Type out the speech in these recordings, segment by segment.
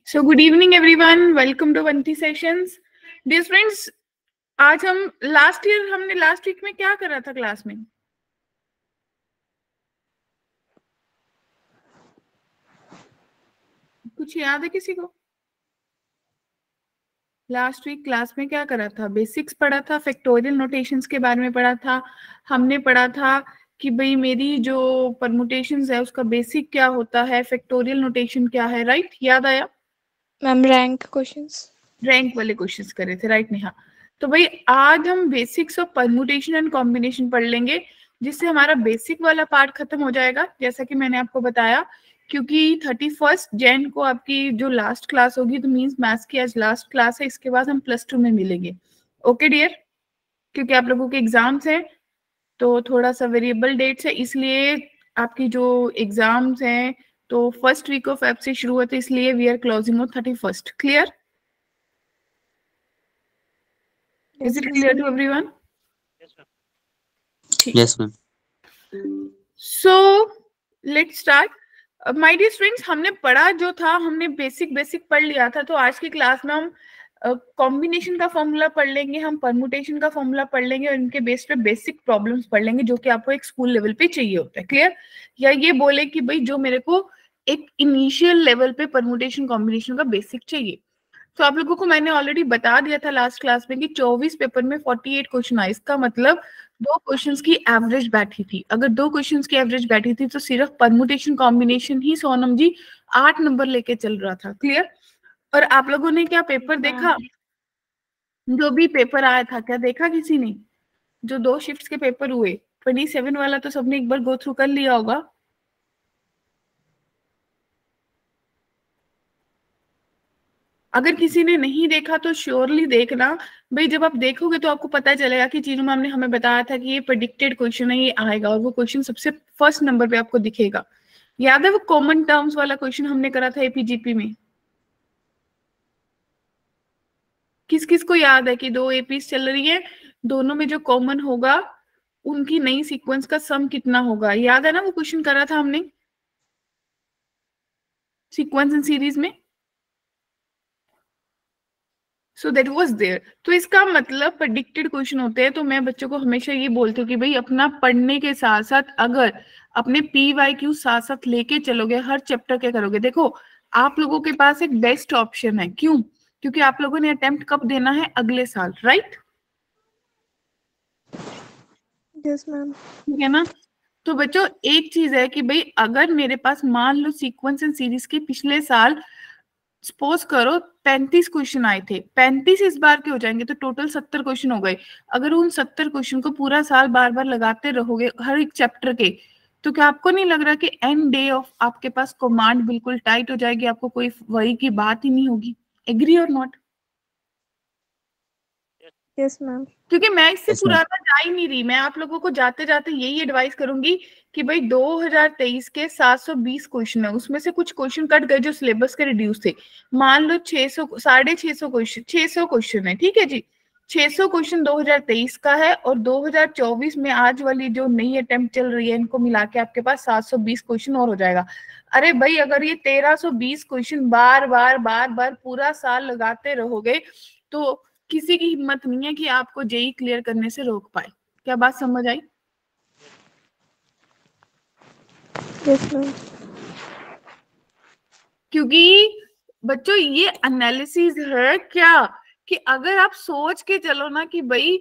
So good evening everyone, welcome to Vanti Sessions. Dear friends, आज हम हमने last week में क्या करा था क्लास में? कुछ याद है किसी को? लास्ट वीक क्लास में क्या करा था? बेसिक्स पढ़ा था, फैक्टोरियल नोटेशंस के बारे में पढ़ा था। हमने पढ़ा था कि भाई मेरी जो परमुटेशंस है उसका बेसिक क्या होता है, फैक्टोरियल नोटेशन क्या है, राइट? याद आया मैम? रैंक वाले क्वेश्चंस करे थे, राइट नेहा? तो भाई आज हम basics of permutation and combination पढ़ लेंगे, जिससे हमारा बेसिक वाला पार्ट खत्म हो जाएगा, जैसा कि मैंने आपको बताया। क्योंकि 31 जैन को आपकी जो लास्ट क्लास होगी, तो मींस मैथ्स की आज लास्ट क्लास है। इसके बाद हम +2 में मिलेंगे। ओके डियर, क्योंकि आप लोगों के एग्जाम्स हैं तो थोड़ा सा वेरिएबल डेट्स है, इसलिए आपकी जो एग्जाम्स हैं तो फर्स्ट वीक ऑफ फेब से शुरू होते, इसलिए we are closing on 31। Clear? Is it clear to everyone? Yes, ma'am. So let's start. My dear friends, हमने पढ़ा जो था, हमने बेसिक पढ़ लिया था। तो आज की क्लास में हम कॉम्बिनेशन का फॉर्मूला पढ़ लेंगे, हम परमुटेशन का फॉर्मूला पढ़ लेंगे और इनके बेस पे बेसिक प्रॉब्लम्स पढ़ लेंगे जो कि आपको एक स्कूल लेवल पे चाहिए होता है। क्लियर? या ये बोले कि भाई जो मेरे को एक इनिशियल लेवल पे परमुटेशन कॉम्बिनेशन का बेसिक चाहिए। तो आप लोगों को मैंने ऑलरेडी बता दिया था लास्ट क्लास में कि 24 पेपर में 48 क्वेश्चन आए। इसका मतलब 2 क्वेश्चंस की एवरेज बैठी थी। अगर 2 क्वेश्चंस की एवरेज बैठी थी तो सिर्फ परमुटेशन कॉम्बिनेशन ही सोनम जी 8 नंबर लेके चल रहा था। क्लियर? और आप लोगों ने क्या पेपर देखा? जो भी पेपर आया था क्या देखा किसी ने? जो 2 शिफ्ट्स के पेपर हुए, 27 वाला तो सबने एक बार गो थ्रू कर लिया होगा। अगर किसी ने नहीं देखा तो श्योरली देखना भाई। जब आप देखोगे तो आपको पता चलेगा कि चीनू मैम ने हमें बताया था कि ये प्रेडिक्टेड क्वेश्चन है, ये आएगा, और वो क्वेश्चन सबसे फर्स्ट नंबर पे आपको दिखेगा। याद है वो कॉमन टर्म्स वाला क्वेश्चन हमने करा था एपीजीपी में? किस किस को याद है कि 2 एपीज चल रही है, दोनों में जो कॉमन होगा उनकी नई सीक्वेंस का सम कितना होगा? याद है ना वो क्वेश्चन करा था हमने सीक्वेंस एंड सीरीज में? So that was there. तो इसका मतलब प्रेडिक्टेड क्वेश्चन होते हैं। तो मैं बच्चों को हमेशा ये बोलती हूँ कि भाई अपना पढ़ने के साथ साथ अगर अपने PYQ साथ साथ लेके चलोगे, हर चैप्टर के करोगे, देखो आप लोगों के पास एक बेस्ट ऑप्शन है। क्यों? क्योंकि आप लोगों ने अटेम्प्ट कब देना है? अगले साल, राइट? Yes ma'am. ठीक है ना? तो बच्चों एक चीज है कि भाई अगर मेरे पास मान लो सीक्वेंस एंड सीरीज के पिछले साल सपोज करो 35 क्वेश्चन आए थे, 35 इस बार के हो जाएंगे तो टोटल 70 क्वेश्चन हो गए। अगर उन 70 क्वेश्चन को पूरा साल बार बार लगाते रहोगे हर एक चैप्टर के, तो क्या आपको नहीं लग रहा कि एंड डे ऑफ आपके पास कमांड बिल्कुल टाइट हो जाएगी, आपको कोई वरी की बात ही नहीं होगी? एग्री और नॉट? Yes ma'am. क्योंकि मैं इससे पुराना जा ही नहीं रही। मैं आप लोगों को जाते जाते यही एडवाइस करूंगी कि भाई 2023 के 720 क्वेश्चन है, उसमें से कुछ क्वेश्चन कट गए जो सिलेबस के रिड्यूस थे। मान लो 600 650 क्वेश्चन, 600 क्वेश्चन है, ठीक है जी। 600 क्वेश्चन 2023 का है और 2024 में आज वाली जो नई अटेम्प्ट चल रही है, इनको मिला के आपके पास 720 क्वेश्चन और हो जाएगा। अरे भाई अगर ये 1320 क्वेश्चन बार बार पूरा साल लगाते रहोगे तो किसी की हिम्मत नहीं है कि आपको जेई क्लियर करने से रोक पाए। क्या बात समझ आई? Yes ma'am. क्योंकि बच्चों ये एनालिसिस है क्या कि अगर आप सोच के चलो ना कि भाई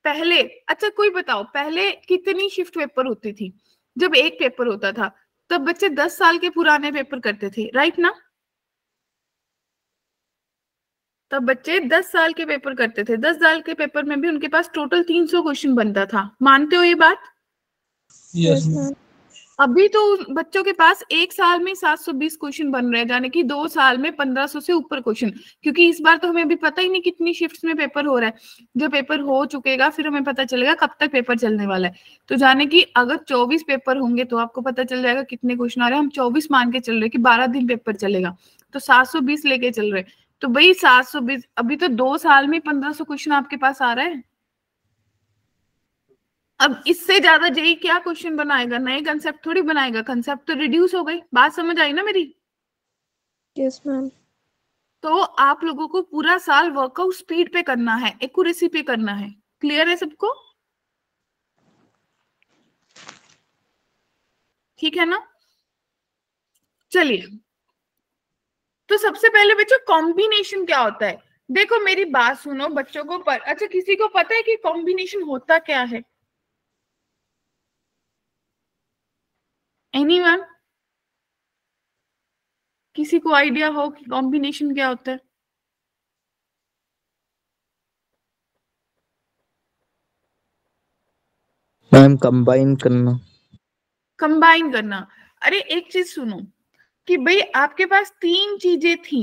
पहले, अच्छा कोई बताओ पहले कितनी शिफ्ट पेपर होती थी? जब एक पेपर होता था तब बच्चे 10 साल के पुराने पेपर करते थे, राइट ना? तब बच्चे 10 साल के पेपर करते थे। 10 साल के पेपर में भी उनके पास टोटल 300 क्वेश्चन बनता था। मानते हो ये बात? Yes ma'am. अभी तो बच्चों के पास एक साल में 720 क्वेश्चन बन रहे हैं, यानी कि 2 साल में 1500 से ऊपर क्वेश्चन। क्योंकि इस बार तो हमें अभी पता ही नहीं कितनी शिफ्ट्स में पेपर हो रहा है। जो पेपर हो चुकेगा फिर हमें पता चलेगा कब तक पेपर चलने वाला है। तो जाने की अगर 24 पेपर होंगे तो आपको पता चल जाएगा कितने क्वेश्चन आ रहे हैं। हम 24 मान के चल रहे हैं कि 12 दिन पेपर चलेगा, तो 720 लेके चल रहे हैं। तो भाई 720, अभी तो 2 साल में 1500 क्वेश्चन आपके पास आ रहा है। अब इससे ज्यादा जेई क्या क्वेश्चन बनाएगा? नए कंसेप्ट थोड़ी बनाएगा, कंसेप्ट तो रिड्यूस हो गई। बात समझ आई ना मेरी? Yes ma'am. तो आप लोगों को पूरा साल वर्कआउट स्पीड पे करना है, एक्यूरेसी पे करना है। क्लियर है सबको? ठीक है ना? चलिए, तो सबसे पहले बच्चों कॉम्बिनेशन क्या होता है? देखो मेरी बात सुनो बच्चों को अच्छा किसी को पता है कि कॉम्बिनेशन होता क्या है? एनीवन? किसी को आइडिया हो कि कॉम्बिनेशन क्या होता है? मैम कंबाइन करना। कंबाइन करना। अरे एक चीज सुनो कि भाई आपके पास तीन चीजें थी,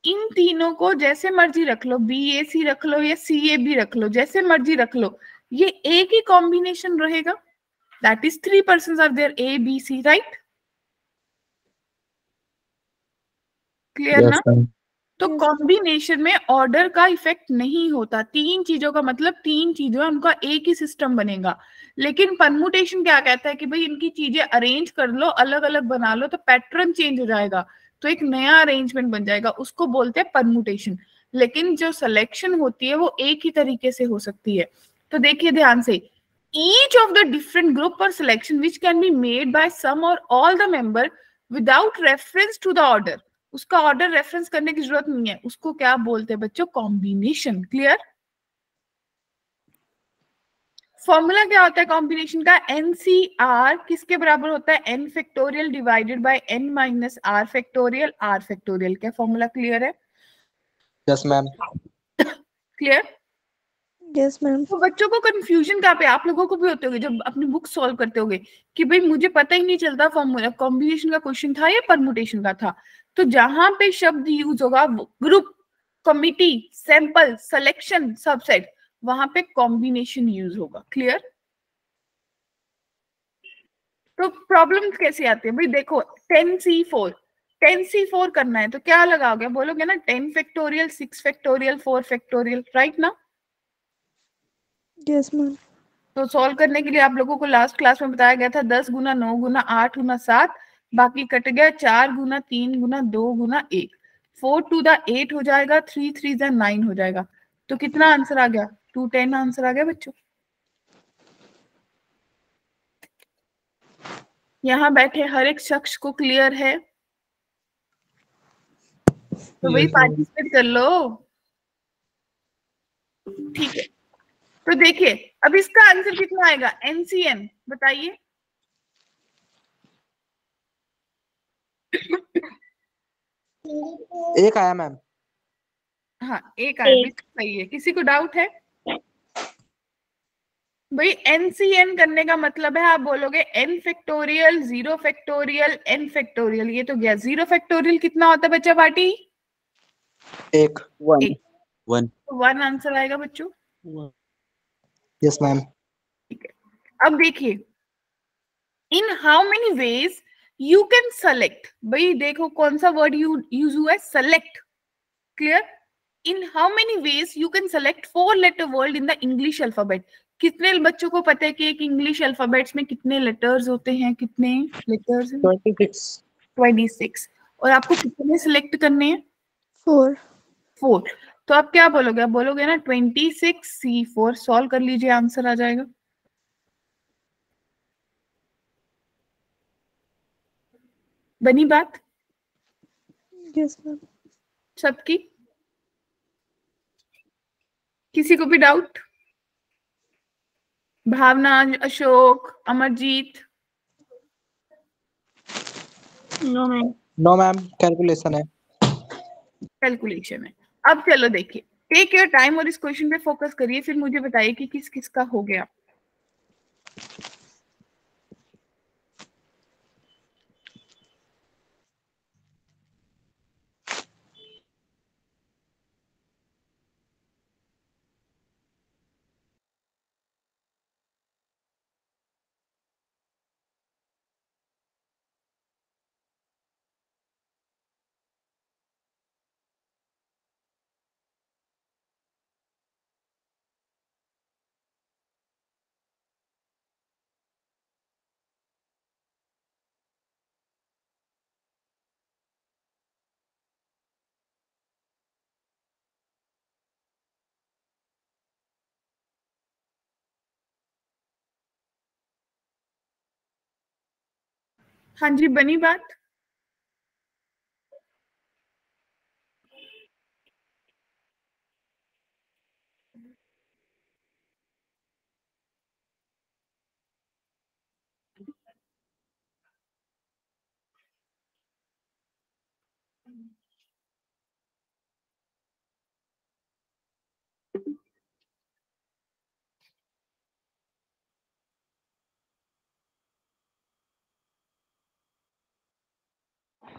इन तीनों को जैसे मर्जी रख लो, बी ए सी रख लो या सी ए बी रख लो, जैसे मर्जी रख लो, ये एक ही कॉम्बिनेशन रहेगा। That is 3 are there, A B C, right? Clear yes ना? मैम। तो कॉम्बिनेशन में ऑर्डर का इफेक्ट नहीं होता। तीन चीजों का मतलब तीन चीजों है, उनका एक ही सिस्टम बनेगा। लेकिन परमुटेशन क्या कहता है कि भाई इनकी चीजें अरेंज कर लो, अलग अलग बना लो, तो पैटर्न चेंज हो जाएगा, तो एक नया अरेंजमेंट बन जाएगा, उसको बोलते हैं परमुटेशन। लेकिन जो सिलेक्शन होती है वो एक ही तरीके से हो सकती है। तो देखिए ध्यान से, each of the different group or selection which can be made by some or all the member without reference to the order, उसका ऑर्डर रेफरेंस करने की जरूरत नहीं है, उसको क्या बोलते हैं बच्चों? कॉम्बिनेशन। क्लियर? फॉर्मूला क्या होता है कॉम्बिनेशन का? एनसीआर किसके बराबर होता है? N factorial divided by n minus r factorial, r factorial. क्या फॉर्मूला क्लियर है? Yes ma'am. Clear? Yes, ma'am. तो बच्चों को कंफ्यूजन कहाँ पे? आप लोगों को भी होते होगे जब अपनी बुक सॉल्व करते होगे कि भाई मुझे पता ही नहीं चलता फॉर्मूला कॉम्बिनेशन का क्वेश्चन था या परमुटेशन का था। तो जहां पे शब्द यूज होगा group, committee, sample, selection, subset, वहां पे कॉम्बिनेशन यूज होगा। क्लियर? तो प्रॉब्लम कैसे आती है भाई? देखो 10C4, 10C4 करना है तो क्या लगाओगे? बोलोगे ना 10 फैक्टोरियल, 6 फैक्टोरियल, 4 फैक्टोरियल, राइट ना? Yes, ma'am. तो सॉल्व करने के लिए आप लोगों को लास्ट क्लास में बताया गया था 10 गुना 9 गुना 8 गुना 7, बाकी कट गया 4 गुना 3 गुना 2 गुना 1, 4 टू द 8 हो जाएगा, 3 3 द 9 हो जाएगा। तो कितना आंसर आ गया? 210 आंसर आ गया बच्चों। यहाँ बैठे हर एक शख्स को क्लियर है? तो वही पार्टिसिपेट कर लो। ठीक है, तो देखिए अब इसका आंसर कितना आएगा? एनसीएन बताइए। एक आया मैम। हाँ एक आया, बिल्कुल सही है। किसी को डाउट है? भाई एनसीएन करने का मतलब है आप बोलोगे n factorial, 0 factorial, n factorial. ये तो गया 0 फैक्टोरियल कितना होता है बच्चा पार्टी? एक। वन। एक। वन। तो 1 आंसर आएगा बच्चों। Yes ma'am. ठीक है, अब देखिए in how many ways you can select. भाई देखो कौन सा वर्ड यूज हुआ है? Select. Clear? In how many ways you can select 4 letter word in the English alphabet. कितने बच्चों को पता है कि एक इंग्लिश अल्फाबेट्स में कितने लेटर्स होते हैं? कितने लेटर्स? 26। 26। और आपको कितने सिलेक्ट करने हैं? 4. 4। तो आप क्या बोलोगे? आप बोलोगे ना 26C4। सॉल्व कर लीजिए, आंसर आ जाएगा। बनी बात Yes, ma'am. सबकी? किसी को भी doubt? Bhavna, Ashok, Amarjeet? No, ma'am. No ma'am, calculation है। कैलकुलेशन है। अब चलो देखिए, टेक योर टाइम और इस क्वेश्चन पे फोकस करिए, फिर मुझे बताइए कि किस किस का हो गया। हाँ जी, बनी बात।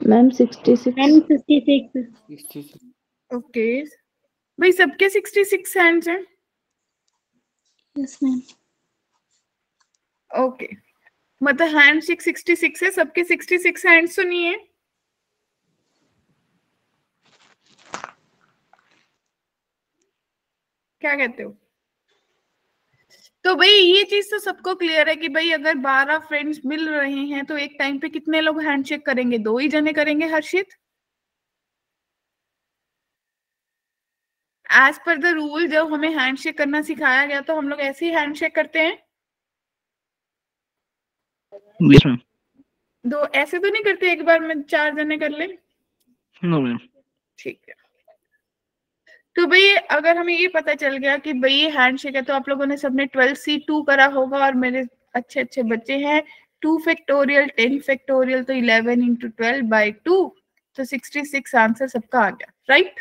मैम 66। मैम 56। ओके भाई, सबके 66 हैंड्स हैं। Yes ma'am. ओके, मतलब हैंड 66 है, सबके 66 हैंड्स तो नहीं है। क्या कहते हो? तो भाई ये चीज तो सबको क्लियर है कि भाई अगर 12 फ्रेंड्स मिल रहे हैं तो एक टाइम पे कितने लोग हैंडशेक करेंगे? 2 ही जने करेंगे हर्षित। एज पर द रूल जब हमें हैंडशेक करना सिखाया गया तो हम लोग ऐसे ही हैंडशेक करते हैं। Yes ma'am. दो ऐसे तो नहीं करते एक बार में 4 जने कर ले? No ma'am. ठीक है, तो भाई अगर हमें ये पता चल गया कि भाई ये हैंडशेक है, तो आप लोगों ने सबने 12C2 करा होगा, और मेरे अच्छे अच्छे बच्चे हैं 2 फैक्टोरियल 10 फैक्टोरियल, तो 11 इंटू 12/2, तो 66 आंसर सबका आ गया, right?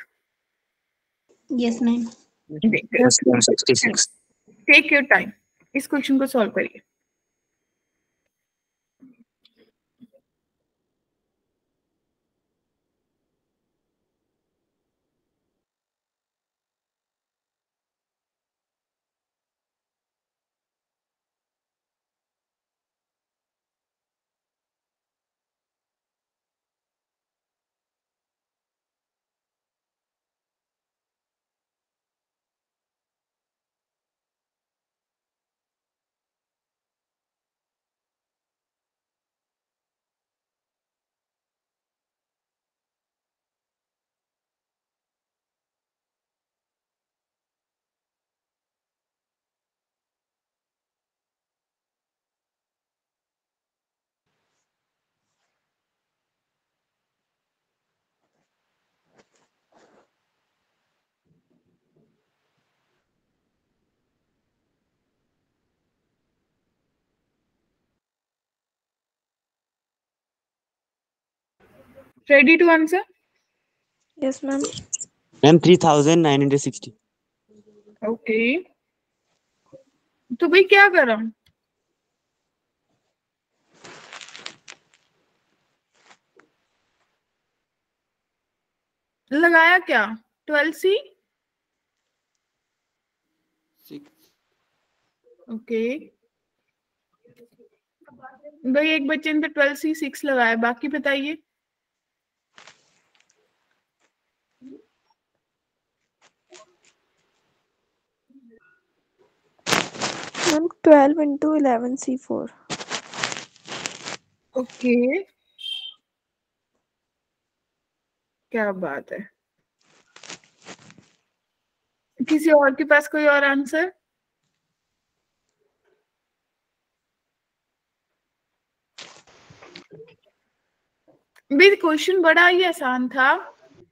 Yes ma'am. Yes ma'am 66। Take your time, इस क्वेश्चन को सॉल्व करिए। Ready to answer? Yes ma'am. Ma'am 3960। Okay, तो भाई क्या करा? लगाया क्या? 12C। ओके भाई, एक बच्चे ने तो 12C6 लगाया, बाकी बताइए। Ma'am 12 into 11C4। ओके, क्या बात है। किसी और के पास कोई और आंसर? भाई क्वेश्चन बड़ा ही आसान था।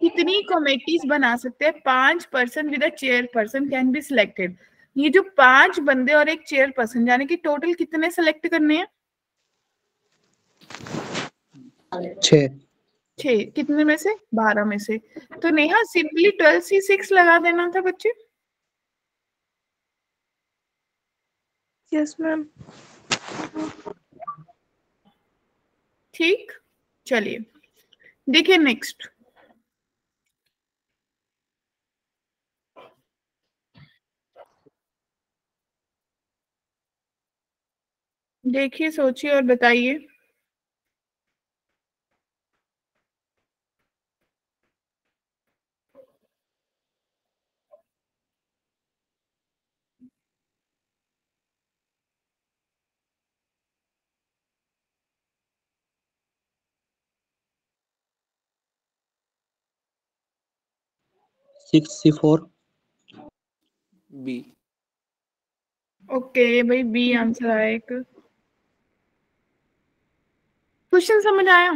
कितनी कमेटीज बना सकते हैं? 5 person with a chairperson can be selected. ये जो 5 बंदे और एक चेयरपर्सन, यानी कि टोटल कितने सेलेक्ट करने हैं? 6। 6। कितने में से? 12 में से। तो नेहा सिंपली 12C6 लगा देना था बच्चे। Yes ma'am. ठीक, चलिए देखिए नेक्स्ट। देखिए, सोचिए और बताइए। C4। बी। ओके भाई, बी आंसर आया एक। क्वेश्चन समझ आया?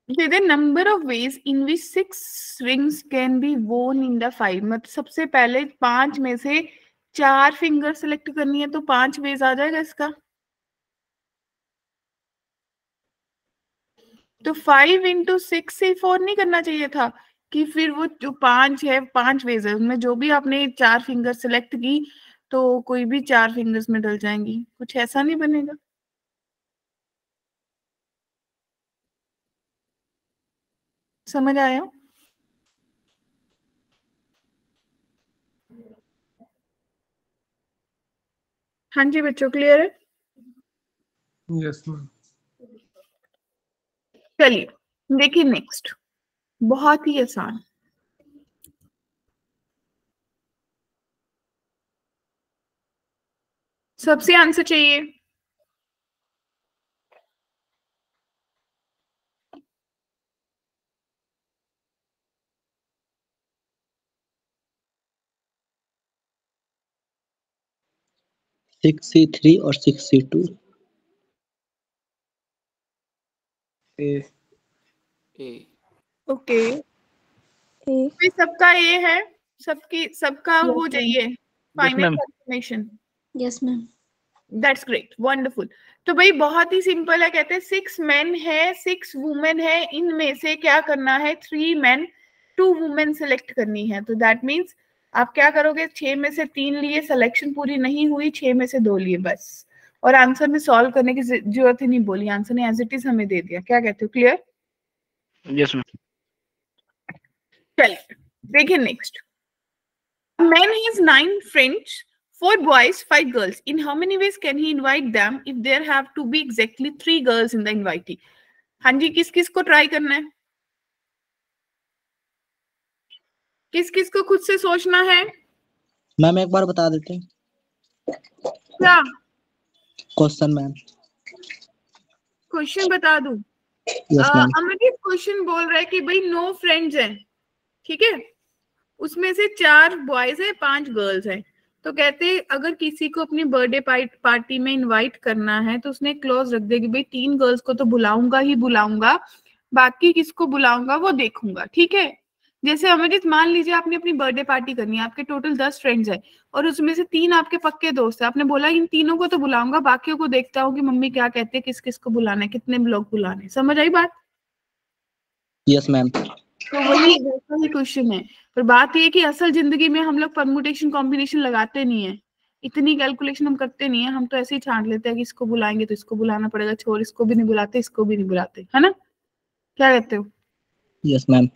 The number of ways in which 6 rings can be worn in the 5, मतलब सबसे पहले 5 में से 4 फिंगर सेलेक्ट करनी है तो 5 वेज आ जाएगा इसका। तो 5 इंटू 6 से 4 नहीं करना चाहिए था कि फिर वो जो 5 है 5 वेज है उनमें जो भी आपने 4 फिंगर सेलेक्ट की तो कोई भी 4 फिंगर्स में डल जाएंगी, कुछ ऐसा नहीं बनेगा। समझ आया? हाँ जी बच्चों, क्लियर है? Yes ma'am. चलिए देखिए नेक्स्ट, बहुत ही आसान। सबसे आंसर चाहिए। सिक्स सी थ्री और 6C2। ए। Okay, A. सबका ए है, सबका Yes, वो ma'am. चाहिए final ma'am. Confirmation. Yes, ma'am. That's great, wonderful. तो भाई बहुत ही सिंपल है, कहते हैं 6 मेन है 6 वुमेन है, इनमें से क्या करना है 3 मेन 2 वुमेन सेलेक्ट करनी है। तो दैट मीन्स आप क्या करोगे, 6 में से 3 लिए, सिलेक्शन पूरी नहीं हुई, 6 में से 2 लिए बस, और आंसर में सॉल्व करने की जरूरत ही नहीं बोली, आंसर ने एज इट इज हमें दे दिया। क्या कहते हो, क्लियर? Yes, ma'am. चलिए देखिए next. Man has 9 friends, 4 boys, 5 girls. In how many ways can he invite them if there have to be exactly 3 girls in the invitee? हाँ जी, किस किस को ट्राई करना है, किस किस को खुद से सोचना है? मैम एक बार बता देते हैं क्या क्वेश्चन मैम। क्वेश्चन बता दूं? Yes ma'am. अमरदीप क्वेश्चन बोल रहा है कि भाई 9 फ्रेंड्स हैं, ठीक है, उसमें से 4 बॉयज है 5 गर्ल्स हैं। तो कहते अगर किसी को अपनी बर्थडे पार्टी में इनवाइट करना है तो उसने क्लॉज रख देगी, भाई 3 गर्ल्स को तो बुलाऊंगा ही बुलाऊंगा, बाकी किसको बुलाऊंगा वो देखूंगा, ठीक है। जैसे अमरजीत मान लीजिए आपने अपनी बर्थडे पार्टी करनी है, आपके टोटल 10 फ्रेंड्स है और उसमें से 3 आपके पक्के दोस्त है, आपने बोला इन तीनों को तो बुलाऊंगा, बाकियों को देखता हूँ कि मम्मी क्या कहते हैं, किस किस को बुलाना है, कितने लोग बुलाने। समझ आई बात? Yes ma'am. तो वही वैसा ही क्वेश्चन है, पर बात ये कि असल जिंदगी में हम लोग परमुटेशन कॉम्बिनेशन लगाते नहीं है, इतनी कैलकुलेशन हम करते नहीं है, हम तो ऐसे ही छांट लेते हैं कि इसको बुलाएंगे तो इसको बुलाना पड़ेगा, छोड़ इसको भी नहीं बुलाते, इसको भी नहीं बुलाते, है ना? क्या कहते हो? Yes ma'am.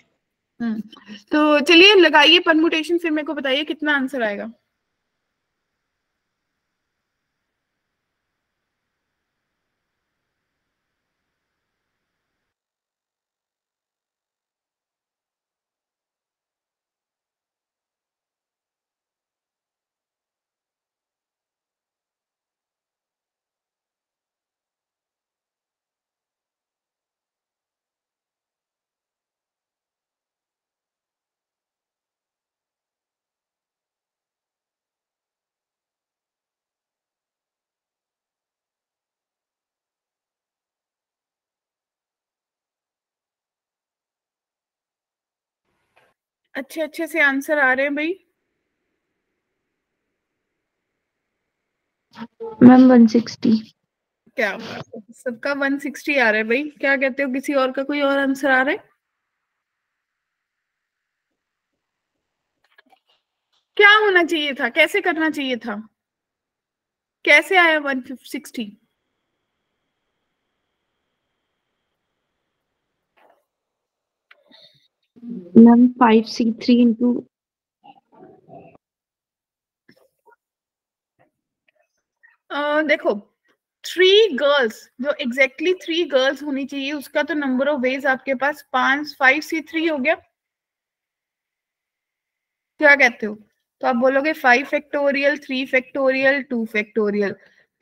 तो चलिए लगाइए परमुटेशन, फिर मेरे को बताइए कितना आंसर आएगा। अच्छे अच्छे से आंसर आ रहे हैं भाई? मैम 160। क्या बात है, सबका 160 आ रहा है भाई। क्या कहते हो, किसी और का कोई और आंसर आ रहा है? क्या होना चाहिए था, कैसे करना चाहिए था, कैसे आया 160? मैम 5C3 into देखो 3 गर्ल्स, जो एग्जैक्टली 3 गर्ल्स होनी चाहिए, उसका तो नंबर ऑफ वेज आपके पास 5C3 हो गया। क्या कहते हो? तो आप बोलोगे 5 factorial 3 factorial 2 factorial,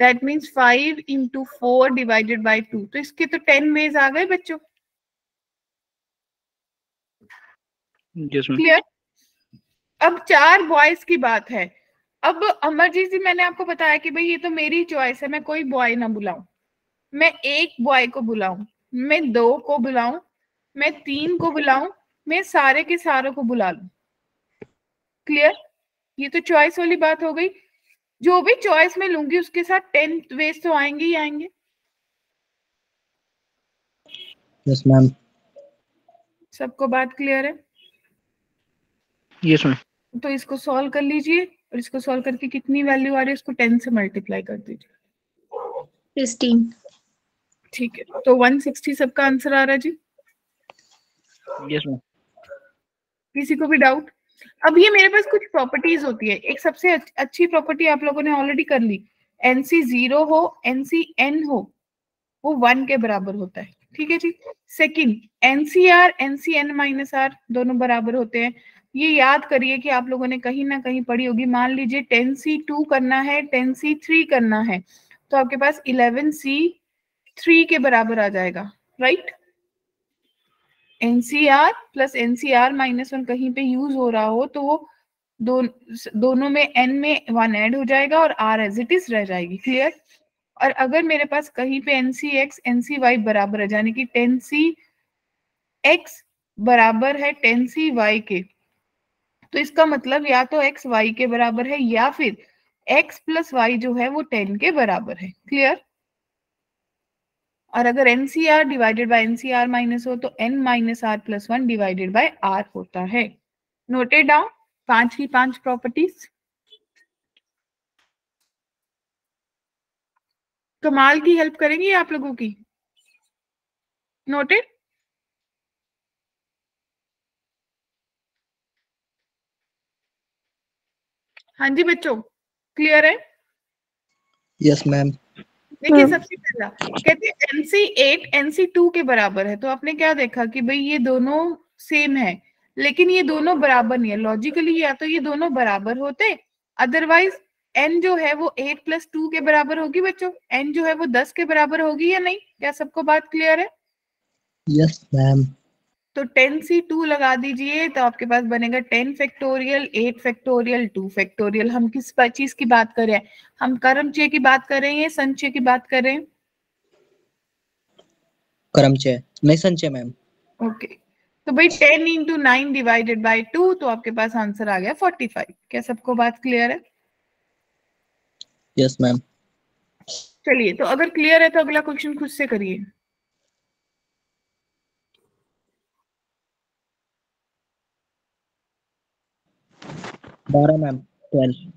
that means 5 into 4 divided by 2, तो इसके तो 10 वेज आ गए बच्चों। Yes, ma'am. क्लियर? अब 4 बॉयज की बात है। अब अमरजीत जी मैंने आपको बताया कि भाई ये तो मेरी चॉइस है, मैं कोई बॉय ना बुलाऊं, मैं एक बॉय को बुलाऊं, मैं 2 को बुलाऊं, मैं 3 को बुलाऊं, मैं सारे के सारों को बुला लूं। क्लियर? ये तो चॉइस वाली बात हो गई। जो भी चॉइस में लूंगी उसके साथ 10 वेज तो आएंगे ही आएंगे। Yes, ma'am. सबको बात क्लियर है? Yes, ma'am. तो इसको सॉल्व कर लीजिए और इसको सॉल्व करके कितनी वैल्यू आ रही है उसको 10 से मल्टीप्लाई कर दीजिए। 16. ठीक है, तो 160 सबका आंसर आ रहा है जी। Yes, ma'am. किसी को भी डाउट? अब ये मेरे पास कुछ प्रॉपर्टीज होती है। एक सबसे अच्छी प्रॉपर्टी आप लोगों ने ऑलरेडी कर ली, एनसी 0 हो, एनसी एन हो, वो 1 के बराबर होता है। ठीक है जी। Second, NCR NC N minus R दोनों बराबर होते हैं। ये याद करिए कि आप लोगों ने कहीं ना कहीं पढ़ी होगी। मान लीजिए 10C2 करना है, 10C3 करना है, तो आपके पास 11C3 के बराबर आ जाएगा, right? NCR plus NCR minus 1 कहीं पे यूज हो रहा हो तो वो दोनों में एन में 1 ऐड हो जाएगा और आर एज इट इज रह जाएगी। क्लियर? और अगर मेरे पास कहीं पे एनसी एक्स एनसी वाई बराबर है, यानी कि 10C एक्स बराबर है 10C वाई के, तो इसका मतलब या तो एक्स वाई के बराबर है या फिर एक्स प्लस वाई जो है वो 10 के बराबर है। क्लियर? और अगर nCr divided by nCr minus हो तो n minus r plus 1 divided by r होता है। नोटेड डाउन 5 की 5 प्रॉपर्टीज। कमाल की हेल्प करेंगी आप लोगों की। नोटेड? हाँ जी बच्चों, क्लियर है? Yes, ma'am. देखिए सबसे पहला कहते हैं NC8 NC2 के बराबर है, तो आपने क्या देखा कि भाई ये दोनों सेम है, लेकिन ये दोनों बराबर नहीं है। लॉजिकली या तो ये दोनों बराबर होते, अदरवाइज n जो है वो 8 प्लस 2 के बराबर होगी बच्चों। n जो है वो 10 के बराबर होगी या नहीं? क्या सबको बात क्लियर है? Yes, ma'am. तो 10C2 लगा दीजिए तो आपके पास बनेगा 10 फैक्टोरियल 8 फैक्टोरियल 2 फैक्टोरियल। हम किस चीज की बात कर रहे हैं? हम कर्मचय की बात कर रहे हैं या संचय की बात कर रहे हैं? करमचे नहीं संचय मैम। ओके, तो भाई 10 इंटू 9 डिवाइडेड बाई 2, तो आपके पास आंसर आ गया 45। क्या सबको बात क्लियर है? Yes ma'am. चलिए, तो अगर क्लियर है तो अगला क्वेश्चन खुद से करिए। बारह मैम 12।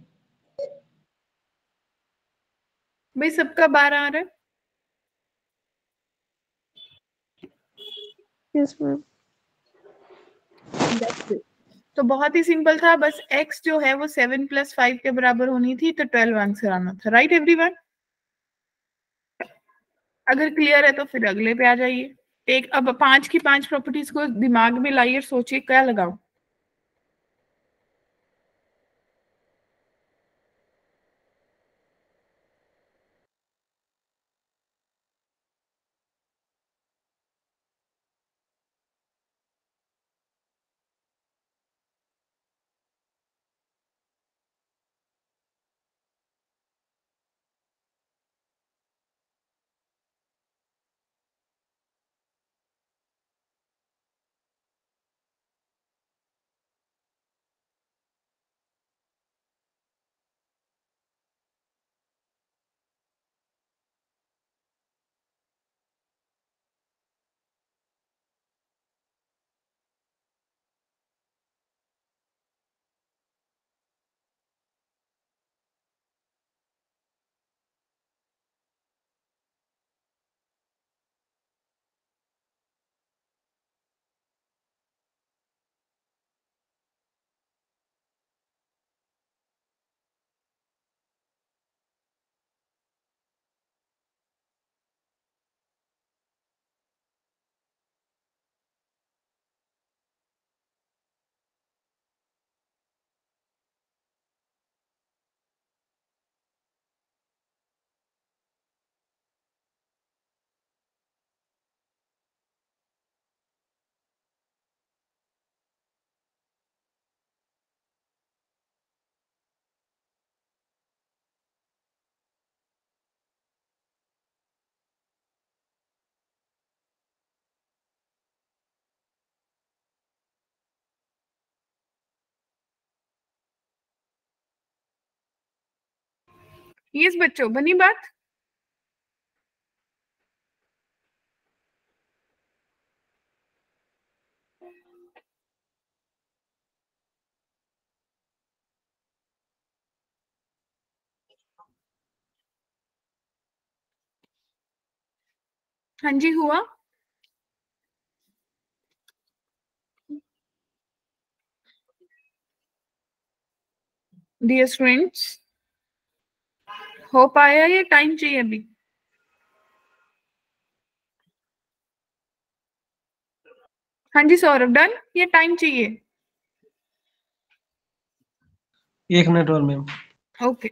भाई सबका 12 आ रहा है? Yes ma'am. तो बहुत ही सिंपल था, बस x जो है वो 7 प्लस 5 के बराबर होनी थी, तो 12 आंसर आना था। Right everyone? अगर क्लियर है तो फिर अगले पे आ जाइए। एक अब 5 की 5 प्रॉपर्टीज को दिमाग में लाइए, सोचिए क्या लगाओ। यस बच्चों, बनी बात? हाँ जी, हुआ? डियर स्टूडेंट्स, हो पाया या टाइम चाहिए अभी? हाँ जी सौरभ, डन या टाइम चाहिए? 1 मिनट और मैम। ओके।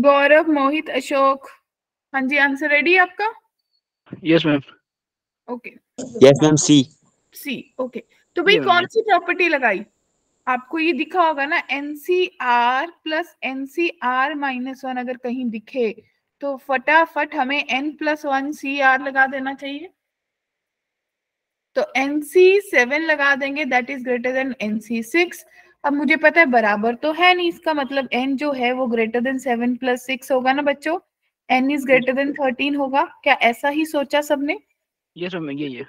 गौरव, मोहित, अशोक, हाँ जी, आंसर रेडी है आपका? Yes ma'am. Okay, yes ma'am, C. C. Okay, तो भाई ये मैम, कौन सी प्रॉपर्टी लगाई? आपको ये दिखा होगा ना, एनसीआर प्लस एनसीआर माइनस 1 अगर कहीं दिखे तो फटाफट हमें n+1 CR लगा देना चाहिए। तो NC7 लगा देंगे, that is greater than NC6। अब मुझे पता है बराबर तो है नहीं, इसका मतलब n जो है वो ग्रेटर देन 7 + 6 होगा ना बच्चों, n इज ग्रेटर देन 13 होगा। क्या ऐसा ही सोचा सबने? यस मैम, ये है।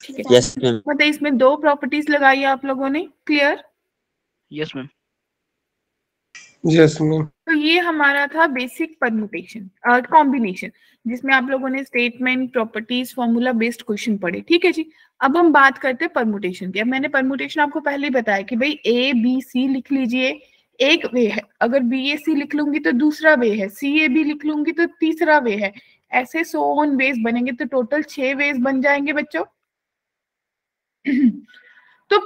ठीक है, यस मैम। मतलब इसमें दो प्रॉपर्टीज लगाई आप लोगों ने, clear? Yes ma'am. Yes ma'am. तो ये हमारा था बेसिक परम्यूटेशन कॉम्बिनेशन, जिसमें आप लोगों ने statement, properties, formula based question पढ़े। ठीक है जी, अब हम बात करते हैं परम्यूटेशन की। अब मैंने परम्यूटेशन आपको पहले ही बताया कि भाई ए बी सी लिख लीजिए, एक वे है। अगर बी ए सी लिख लूंगी तो दूसरा वे है, सी ए बी लिख लूंगी तो तीसरा वे है, ऐसे 100 ऑन वेज बनेंगे, तो टोटल 6 वेज बन जाएंगे बच्चों। तो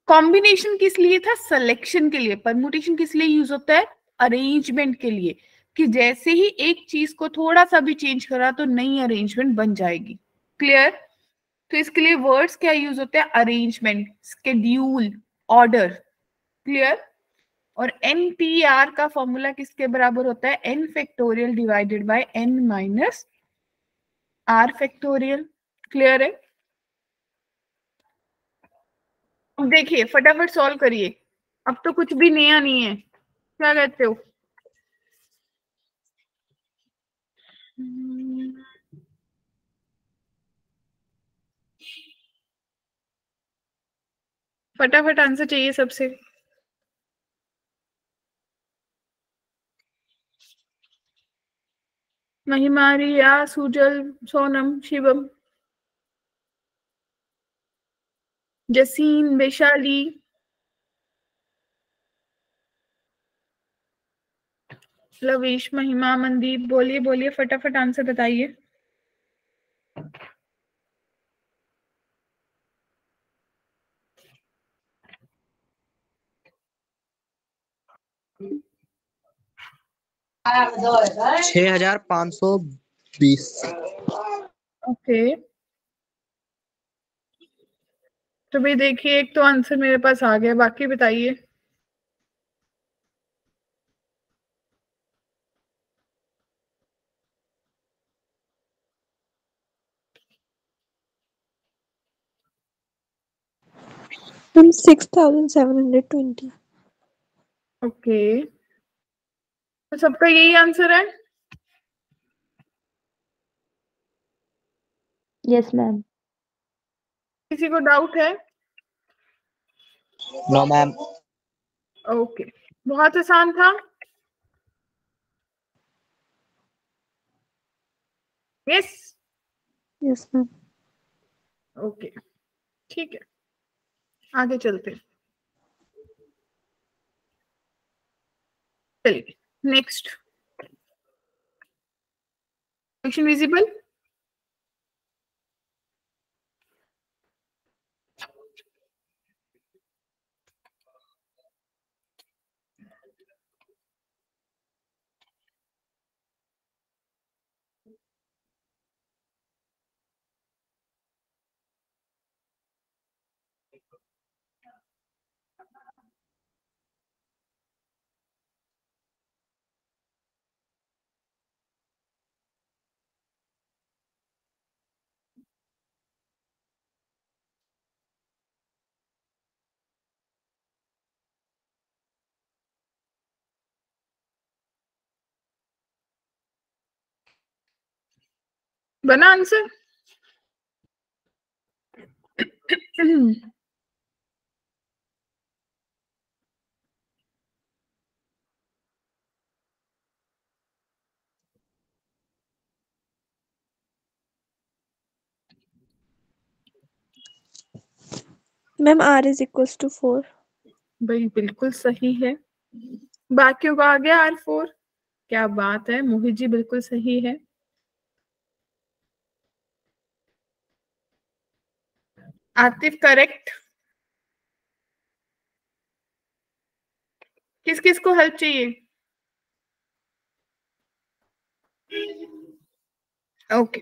कॉम्बिनेशन किस लिए था? सिलेक्शन के लिए। परम्यूटेशन किस लिए यूज होता है? अरेंजमेंट के लिए, कि जैसे ही एक चीज को थोड़ा सा भी चेंज करा तो नई अरेंजमेंट बन जाएगी। क्लियर? तो इसके लिए वर्ड्स क्या यूज होते हैं? Arrangement, schedule, order. क्लियर? और NPR का फॉर्मूला किसके बराबर होता है? n factorial divided bye n minus r factorial. Clear है? अब देखिए, फटाफट सॉल्व करिए, अब तो कुछ भी नया नहीं है। क्या कहते हो? फटाफट आंसर चाहिए सबसे। महिमा, रिया, सुजल, सोनम, शिवम, जसीन, वैशाली, लवेश, महिमा, मनदीप, बोलिए बोलिए, फटाफट आंसर बताइए। छः 6,520। ओके, तो भाई देखिए, एक तो आंसर मेरे पास आ गया, बाकी बताइए। मैम 6720। ओके, तो सबका यही आंसर है? Yes ma'am. किसी को डाउट है? No ma'am. ओके, बहुत आसान था। यस। Yes ma'am. ओके, ठीक है, आगे चलते हैं। चलिए नेक्स्ट क्वेश्चन विजिबल। बना answer? Ma'am R is equals to 4. भाई बिल्कुल सही है। बाकियों का आ गया R4। क्या बात है, मोहित जी बिल्कुल सही है। आतिफ करेक्ट। किस किस को हेल्प चाहिए? ओके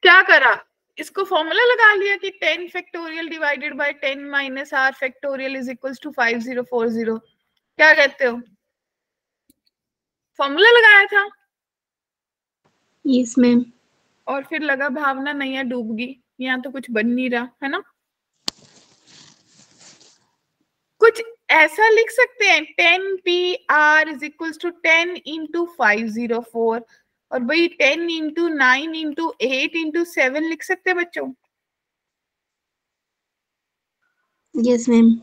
क्या करा, इसको फॉर्मूला लगा लिया कि 10 factorial divided by 10 minus R factorial is equals to 5040। क्या कहते हो? फॉर्मूला लगाया था यस मैम। और फिर लगा भावना नैया डूब गई, यहाँ तो कुछ बन नहीं रहा है ना। कुछ ऐसा लिख सकते हैं 10PR is equals to 10 into 504 और भाई 10 इंटू 9 इंटू 8 इंटू 7 लिख सकते हैं बच्चों। Yes ma'am.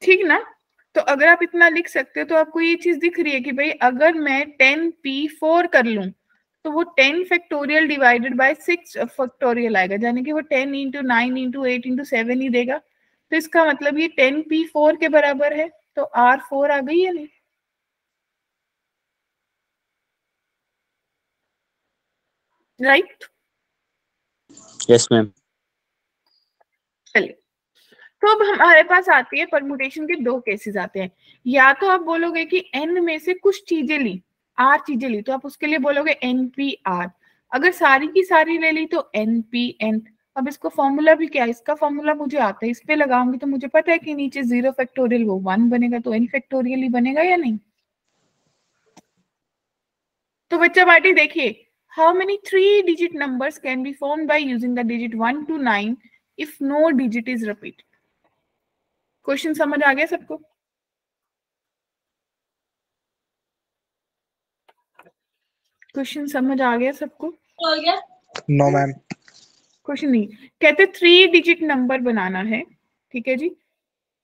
ठीक ना? तो अगर आप इतना लिख सकते हो तो आपको ये चीज दिख रही है कि भाई अगर मैं 10P4 कर लूं तो वो 10 फैक्टोरियल डिवाइडेड बाय 6 फैक्टोरियल आएगा, यानी कि वो 10 इंटू 9 इंटू 8 इंटू 7 ही देगा। तो इसका मतलब ये 10P4 के बराबर है। तो R4 आ गई है नहीं? राइट? Yes ma'am. चलिए तो अब हमारे पास आती है परमुटेशन के दो केसेस आते हैं। या तो आप बोलोगे कि n में से कुछ चीजें ली, r चीजें ली, तो आप उसके लिए बोलोगे npr। अगर सारी की सारी ले ली तो npn। अब इसको फॉर्मूला भी क्या है, इसका फॉर्मूला मुझे आता है, इस पे लगाऊंगी तो मुझे पता है कि नीचे 0 फैक्टोरियल वो 1 बनेगा, तो n फैक्टोरियल ही बनेगा या नहीं। तो बच्चा पार्टी देखिए, how many 3 digit numbers can be formed by using the digit 1 to 9 if no digit is repeated. Question समझ आ गया सबको? क्वेश्चन समझ आ गया सबको? No ma'am. क्वेश्चन नहीं, कहते 3 डिजिट नंबर बनाना है, ठीक है जी,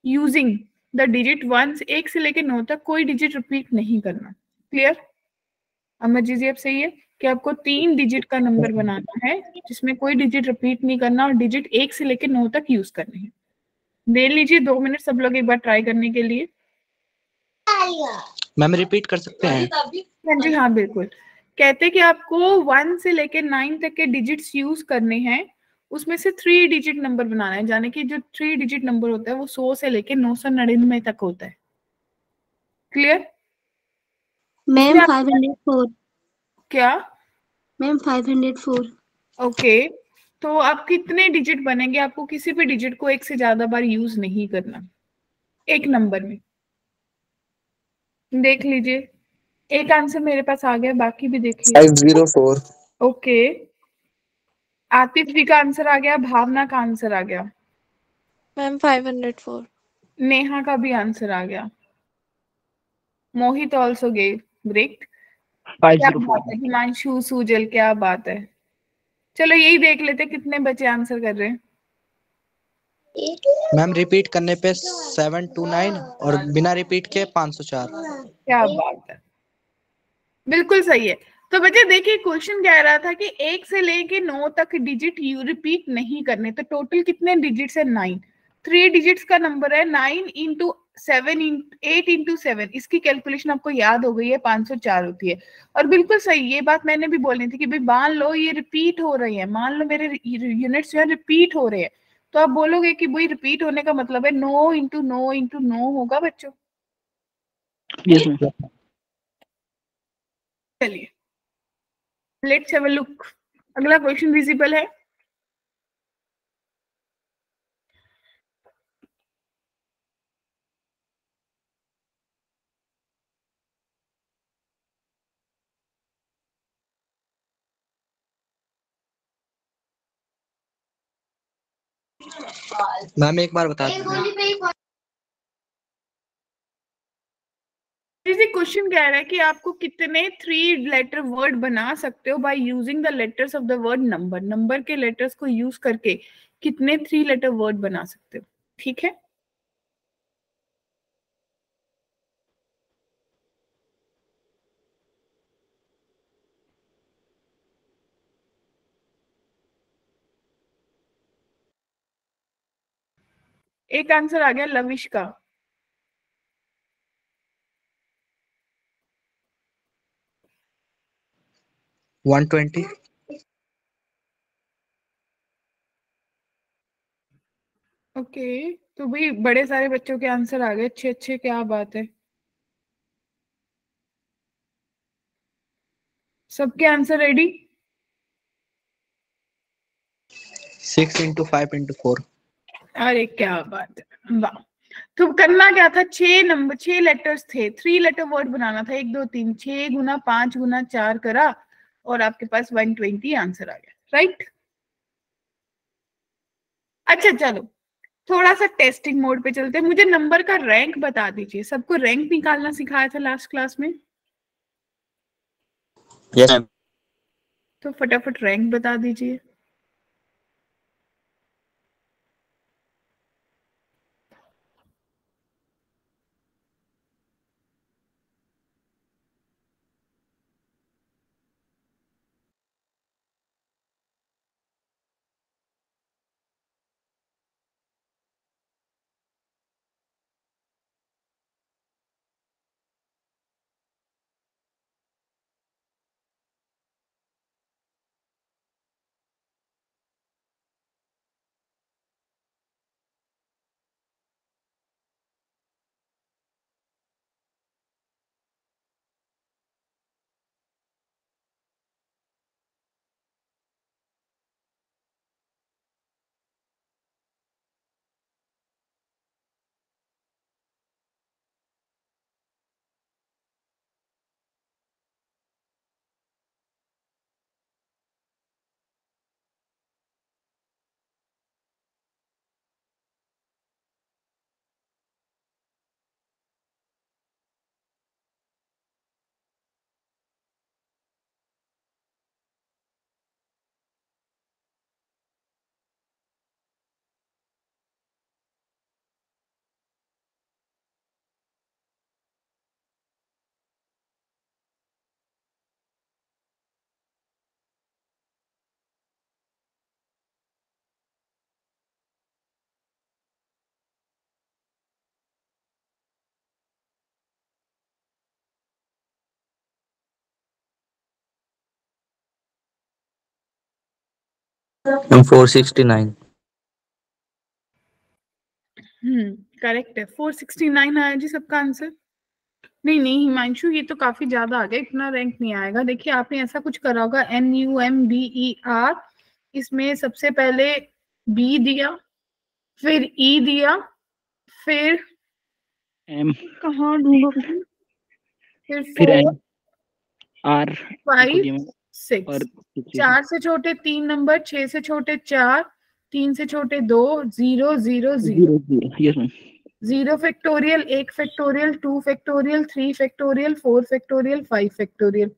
यूजिंग द डिजिट 1 से लेके 9 तक कोई डिजिट रिपीट नहीं करना। क्लियर? अमर जी अब सही है कि आपको 3 डिजिट का नंबर बनाना है जिसमें कोई डिजिट रिपीट नहीं करना और डिजिट 1 से लेके 9 तक यूज करने हैं। दे लीजिए 2 मिनट सब लोग एक बार ट्राई करने के लिए। मैम रिपीट कर सकते हैं? हाँ जी हाँ बिल्कुल। कहते कि आपको 1 से लेके 9 तक के डिजिट्स यूज करने हैं, उसमें से 3 डिजिट नंबर बनाना है, जाने कि जो 3 डिजिट नंबर होता है वो 100 से लेके 999 तक होता है। क्लियर? मैम 504। क्या? मैम 504। ओके तो आप कितने डिजिट बनेंगे, आपको किसी भी डिजिट को एक से ज्यादा बार यूज नहीं करना एक नंबर में। देख लीजिए एक आंसर मेरे पास आ गया, बाकी भी देख लीजिए। 504। ओके आतिफ जी का आंसर आ गया, भावना का आंसर आ गया, मैम 504. नेहा का भी आंसर आ गया, मोहित ऑल्सो गेव ग्रेट। क्या बात है 504। हिमांशु सुजल, क्या बात है। चलो यही देख लेते कितने बच्चे आंसर कर रहे हैं। मैम रिपीट करने पे 729 और बिना रिपीट के 504। क्या बात है, बिल्कुल सही है। तो बच्चे देखिए क्वेश्चन कह रहा था कि 1 से लेके 9 तक डिजिट यू रिपीट नहीं करने, तो टोटल कितने डिजिट्स है 9। 3 डिजिट्स का नंबर है 9 इंटू 8 इंटू 7, इसकी कैलकुलेशन आपको याद हो गई है, 504 होती है। और बिल्कुल सही, ये बात मैंने भी बोलनी थी कि भाई मान लो ये रिपीट हो रही है, मान लो मेरे यूनिट्स जो है रिपीट हो रहे हैं, तो आप बोलोगे कि भाई रिपीट होने का मतलब है 9 इंटू 9 इंटू 9 होगा बच्चों। Yes ma'am. चलिए लेट्स हैव अ लुक, अगला क्वेश्चन विजिबल है? मैम एक बार बता दीजिए। जैसे क्वेश्चन कह रहा है कि आपको कितने 3 लेटर वर्ड बना सकते हो bye using the letters of the word number, number के लेटर्स को यूज करके कितने 3 लेटर वर्ड बना सकते हो। ठीक है, एक आंसर आ गया लविश का। वन 120। ओके, तो भाई बड़े सारे बच्चों के आंसर आ गए, अच्छे अच्छे, क्या बात है। सबके आंसर रेडी? 6 into 5 into 4। अरे क्या बात है, वाह। तो करना क्या था, 6 लेटर्स थे, 3 लेटर वर्ड बनाना था, 1 2 3, 6 गुना 5 गुना 4 करा और आपके पास 120 आंसर आ गया, राइट। अच्छा चलो थोड़ा सा टेस्टिंग मोड पे चलते हैं, मुझे नंबर का रैंक बता दीजिए, सबको रैंक निकालना सिखाया था लास्ट क्लास में, यस मैम। तो फटाफट रैंक बता दीजिए। मैम 469। करेक्ट है, 469 आया जी सबका आंसर। नहीं नहीं हिमांशु, ये तो काफी ज्यादा आ गया, इतना रैंक नहीं आएगा। देखिए आपने ऐसा कुछ करा होगा, NUMBER, इसमें सबसे पहले बी दिया, फिर ई दिया, फिर एम, कहाँ ढूंढो, फिर फिर 4 एन, आर, 5 6, और 4 से छोटे 3 नंबर, 6 से छोटे 4, 3 से छोटे 2, 0 0 0, 0 yes ma'am. 0 factorial, 1 factorial, 2 factorial, 3 factorial, 4 factorial, 5 factorial.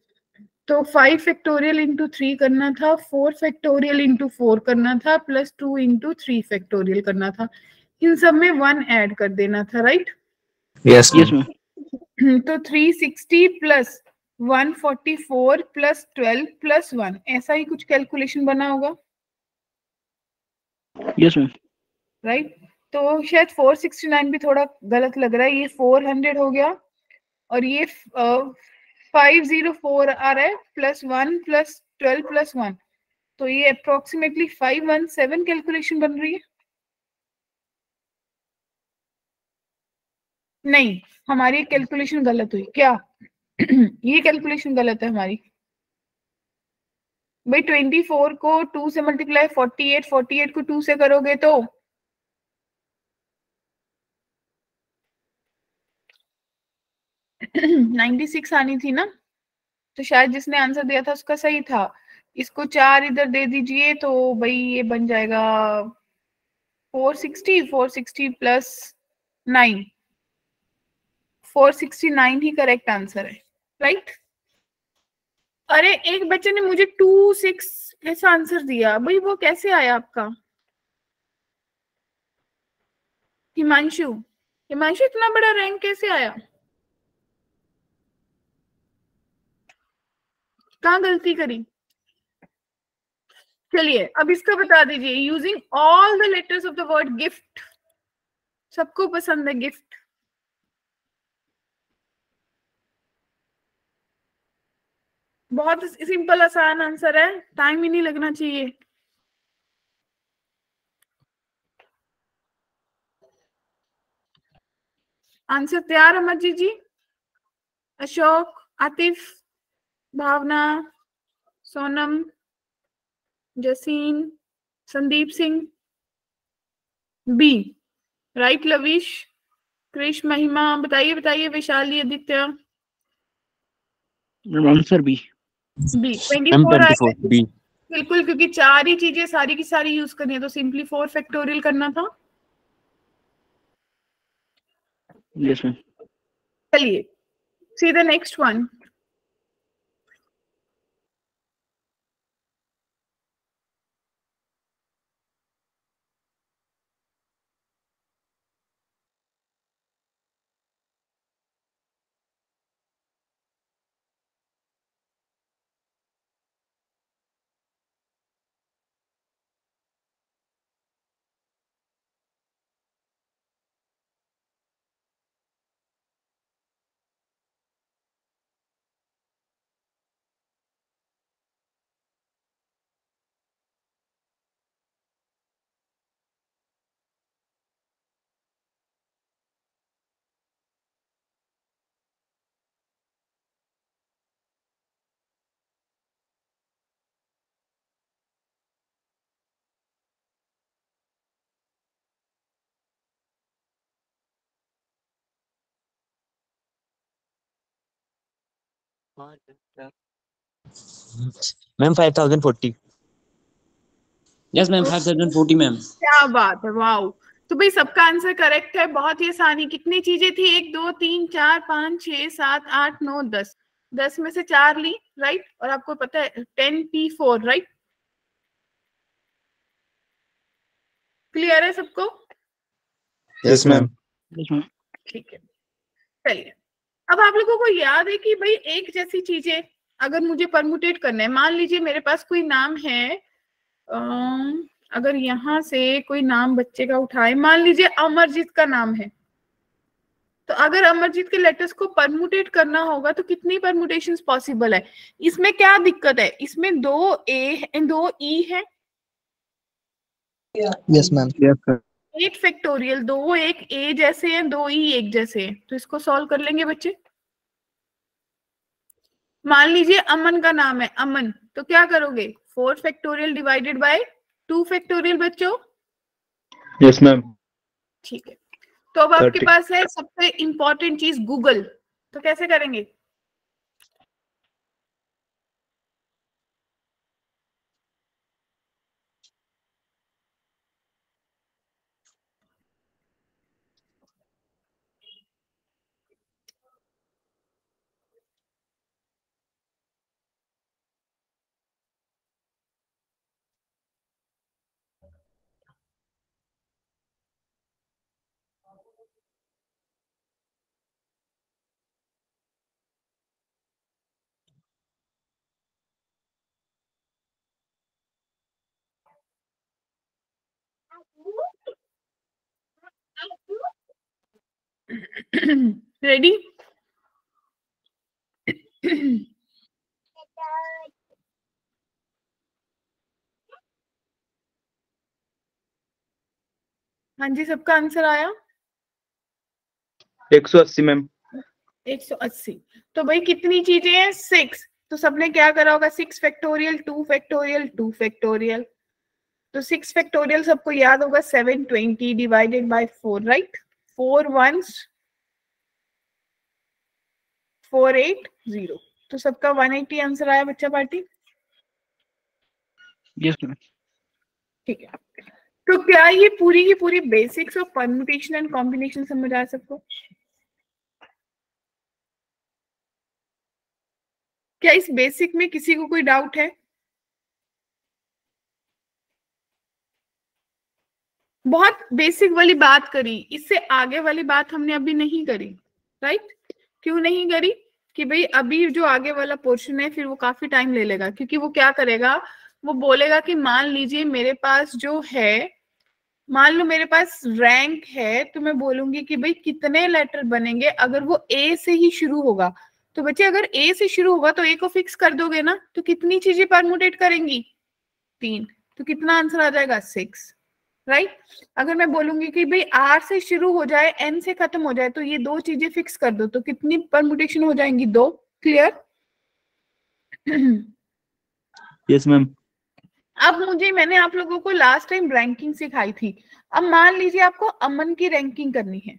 तो 5 फैक्टोरियल इंटू 3 करना था, 4 फैक्टोरियल इंटू 4 करना था, प्लस 2 इंटू 3 फैक्टोरियल करना था। इन सब में 1 ऐड कर देना था, राइट। Yes yes ma'am. तो 360 प्लस 144 प्लस 12 प्लस 1, ऐसा ही कुछ कैलकुलेशन बना होगा, यस मैम। राइट। तो शायद 469 भी थोड़ा गलत लग रहा है, ये 400 हो गया और ये 504 आ रहा है, +1 +12 +1, तो ये अप्रोक्सीमेटली 517 कैलकुलेशन बन रही है। नहीं, हमारी कैलकुलेशन गलत हुई क्या? ये कैलकुलेशन गलत है हमारी भाई। 24 को 2 से मल्टीप्लाई 48, 48 को 2 से करोगे तो 96 आनी थी ना, तो शायद जिसने आंसर दिया था उसका सही था। इसको 4 इधर दे दीजिए तो भाई ये बन जाएगा 460, 460 +9, 469 ही करेक्ट आंसर है, राइट। अरे एक बच्चे ने मुझे 26 ऐसा आंसर दिया भाई, वो कैसे आया आपका? हिमांशु, हिमांशु इतना बड़ा रैंक कैसे आया? कहाँ गलती करी? चलिए अब इसका बता दीजिए, using all the letters of the word gift. सबको पसंद है गिफ्ट। बहुत सिंपल आसान आंसर है, टाइम ही नहीं लगना चाहिए। आंसर तैयार अमरजीत जी? Ashok, Atif, Bhavna, Sonam, Jaseen, Sandeep Singh, B, right. लविश, कृष, महिमा, बताइए बताइए, Vaishali, Aditya. Answer B. B ma'am 24 आएगा 24 बी। बिल्कुल, क्योंकि 4 ही चीजें सारी की सारी यूज करनी है, तो सिंपली 4 फैक्टोरियल करना था। Yes ma'am. चलिए see the next one. Ma'am 5040। Yes ma'am 5040 ma'am. क्या बात है, वाओ। तो भाई सबका आंसर करेक्ट है, बहुत ही आसानी। कितनी चीजें थी? 1 2 3 4 5 6 7 8 9 10, 10 में से 4 ली, राइट। और आपको पता है 10p4, राइट। क्लियर है सबको? Yes ma'am. Yes ma'am. ठीक है, चलिए अब आप लोगों को याद है कि भाई एक जैसी चीजें अगर मुझे परमुटेट करना है, मान लीजिए मेरे पास कोई नाम है, अगर यहाँ से कोई नाम बच्चे का उठाए, मान लीजिए अमरजीत का नाम है, तो अगर अमरजीत के लेटर्स को परमुटेट करना होगा तो कितनी परमुटेशंस पॉसिबल है? इसमें क्या दिक्कत है? इसमें 2 ए 2 ई है, yes ma'am. Yes sir. 8 factorial, 2 एक ए जैसे हैं, 2 ई एक जैसे हैं, तो इसको सॉल्व कर लेंगे बच्चे। मान लीजिए अमन का नाम है अमन, तो क्या करोगे? 4 फैक्टोरियल डिवाइडेड बाय 2 फैक्टोरियल बच्चों। Yes ma'am. ठीक है, तो अब आपके 30। पास है सबसे इंपॉर्टेंट चीज गूगल, तो कैसे करेंगे? रेडी? हाँ जी, सबका आंसर आया? 180 मैम। 180। तो भाई कितनी चीजें हैं? 6। तो सबने क्या करा होगा? 6 फैक्टोरियल 2 फैक्टोरियल 2 फैक्टोरियल। तो 6 फैक्टोरियल सबको याद होगा 720 डिवाइडेड बाय 4, राइट? 4 1s 480। तो सबका 180 आंसर आया बच्चा पार्टी? Yes ma'am. ठीक है। तो क्या ये पूरी की पूरी basics of permutation and combination समझ आ सबको? क्या इस बेसिक में किसी को कोई डाउट है? बहुत बेसिक वाली बात करी, इससे आगे वाली बात हमने अभी नहीं करी, राइट? क्यों नहीं करी? कि भाई अभी जो आगे वाला पोर्शन है फिर वो काफी टाइम ले लेगा, क्योंकि वो क्या करेगा, वो बोलेगा कि मान लीजिए मेरे पास जो है, मान लो मेरे पास रैंक है, तो मैं बोलूंगी कि भाई कितने लेटर बनेंगे अगर वो ए से ही शुरू होगा। तो बच्चे अगर ए से शुरू होगा तो ए को फिक्स कर दोगे ना, तो कितनी चीजें परमुटेट करेंगी? 3। तो कितना आंसर आ जाएगा? 6, राइट? अगर मैं बोलूंगी कि भाई आर से शुरू हो जाए एन से खत्म हो जाए, तो ये 2 चीजें फिक्स कर दो, तो कितनी परमुटेशन हो जाएंगी? 2। क्लियर? Yes ma'am. अब मैंने आप लोगों को लास्ट टाइम रैंकिंग सिखाई थी। अब मान लीजिए आपको अमन की रैंकिंग करनी है,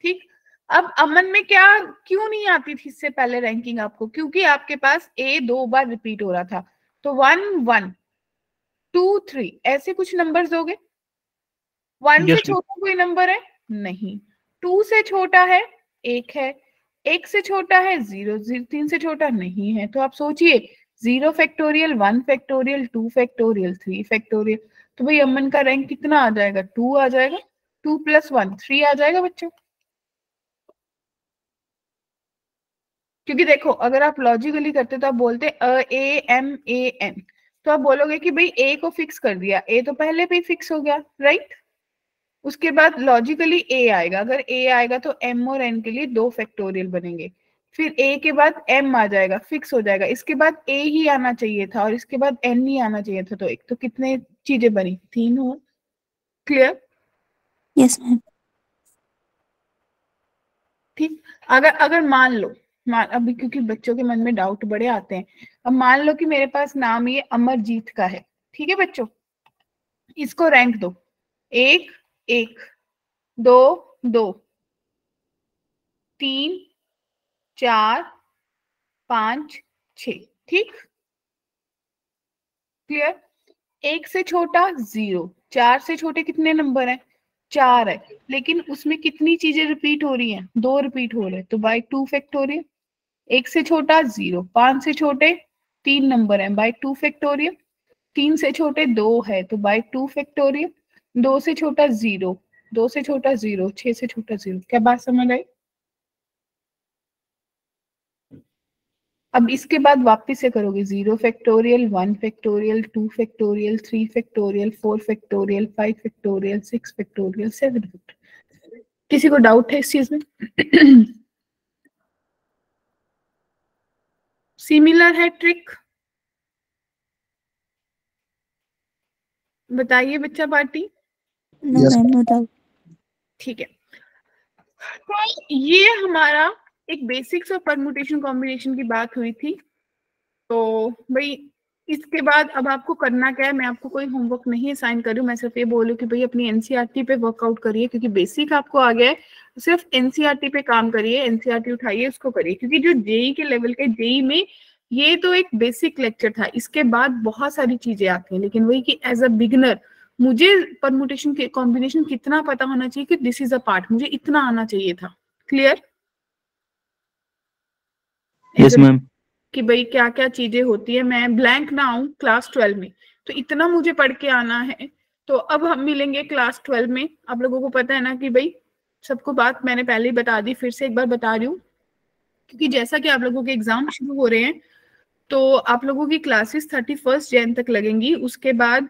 ठीक? अब अमन में क्या क्यों नहीं आती थी इससे पहले रैंकिंग आपको? क्योंकि आपके पास ए 2 बार रिपीट हो रहा था। तो 1 1 2 3 ऐसे कुछ नंबर्स दोगे। 1 से छोटा कोई नंबर है? नहीं। 2 से छोटा है? 1 है। 1 से छोटा है? 0। 3 से छोटा नहीं है। तो आप सोचिए, 0 फैक्टोरियल 1 फैक्टोरियल 2 फैक्टोरियल 3 फैक्टोरियल। तो भाई अमन का रैंक कितना आ जाएगा? 2 आ जाएगा। 2 + 1 3 आ जाएगा बच्चों। क्योंकि देखो, अगर आप लॉजिकली करते तो आप बोलते AMAN, तो आप बोलोगे कि भाई ए को फिक्स कर दिया, ए तो पहले भी फिक्स हो गया, राइट? उसके बाद लॉजिकली ए आएगा। अगर ए आएगा तो एम और एन के लिए 2 फैक्टोरियल बनेंगे। फिर ए के बाद एम आ जाएगा, फिक्स हो जाएगा। इसके बाद ए ही आना चाहिए था और इसके बाद एन ही आना चाहिए था। तो एक तो कितने चीजें बनी? 3 हो। क्लियर? Yes ma'am. ठीक। अगर मान अभी क्योंकि बच्चों के मन में डाउट बड़े आते हैं। अब मान लो कि मेरे पास नाम ये अमरजीत का है, ठीक है बच्चों? इसको रैंक दो। 1 1 2 2 3 4 5 6। ठीक? क्लियर? 1 से छोटा 0, 4 से छोटे कितने नंबर हैं? 4 है। लेकिन उसमें कितनी चीजें रिपीट हो रही हैं? 2 रिपीट हो रहे हैं, तो बाय 2 फैक्टोरियल। 1 से छोटा 0, 5 से छोटे 3 नंबर हैं, बाय 2 फैक्टोरियल। 3 से छोटे 2 है, तो बाय 2 फैक्टोरियल। 2 से छोटा 0, 2 से छोटा 0, 6 से छोटा 0। क्या बात समझ आई? अब इसके बाद वापस से करोगे 0 factorial 1 factorial 2 factorial 3 factorial 4 factorial 5 factorial 6 factorial 7 factorial. किसी को डाउट है इस चीज में? सिमिलर है ट्रिक? बताइए बच्चा party. No ma'am, no doubt. ठीक है। तो ये हमारा एक बेसिक्स ऑफ परम्यूटेशन कॉम्बिनेशन की बात हुई थी। तो भाई इसके बाद अब आपको करना क्या है? मैं आपको कोई होमवर्क नहीं असाइन कर रही हूँ। मैं सिर्फ ये बोलूँ कि भाई अपनी एनसीईआरटी पे वर्कआउट करिए, क्योंकि बेसिक आपको आ गया है। सिर्फ एनसीईआरटी पे काम करिए, एनसीईआरटी उठाइए, उसको करिए। क्योंकि जो जेई के लेवल के, जेई में ये तो एक बेसिक लेक्चर था, इसके बाद बहुत सारी चीजें आती हैं। लेकिन वही कि एज अ बिगिनर मुझे परम्यूटेशन के कॉम्बिनेशन कितना पता होना चाहिए कि दिस इज अ पार्ट, मुझे इतना आना चाहिए था। क्लियर? Yes ma'am. कि भाई क्या क्या चीजें होती है, मैं ब्लैंक ना आऊं क्लास 12 में, तो इतना मुझे पढ़ के आना है। तो अब हम मिलेंगे क्लास 12 में। आप लोगों को पता है ना कि भाई सबको बात मैंने पहले ही बता दी, फिर से एक बार बता रही हूँ। क्योंकि जैसा कि आप लोगों के एग्जाम शुरू हो रहे हैं, तो आप लोगों की क्लासेस 31 जैन तक लगेंगी। उसके बाद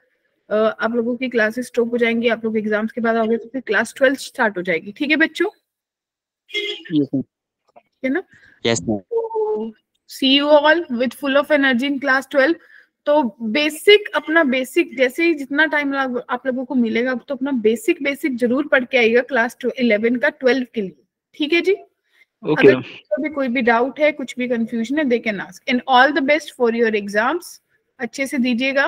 आप लोगों की क्लासेस स्टॉप हो जाएंगी। आप लोग एग्जाम्स के बाद आओगे तो फिर क्लास 12 स्टार्ट हो जाएगी। ठीक है बच्चों? Yes, ma'am. है ना? Yes, ma'am. See you all with full of energy in class 12. तो बेसिक अपना बेसिक जैसे ही जितना टाइम आप लोगों को मिलेगा तो अपना बेसिक जरूर पढ़ के आइएगा क्लास 11 का 12 के लिए, ठीक है जी? Okay. अगर कोई भी डाउट है, कुछ भी कंफ्यूजन है, they can ask. And all the best for your exams, अच्छे से दीजिएगा।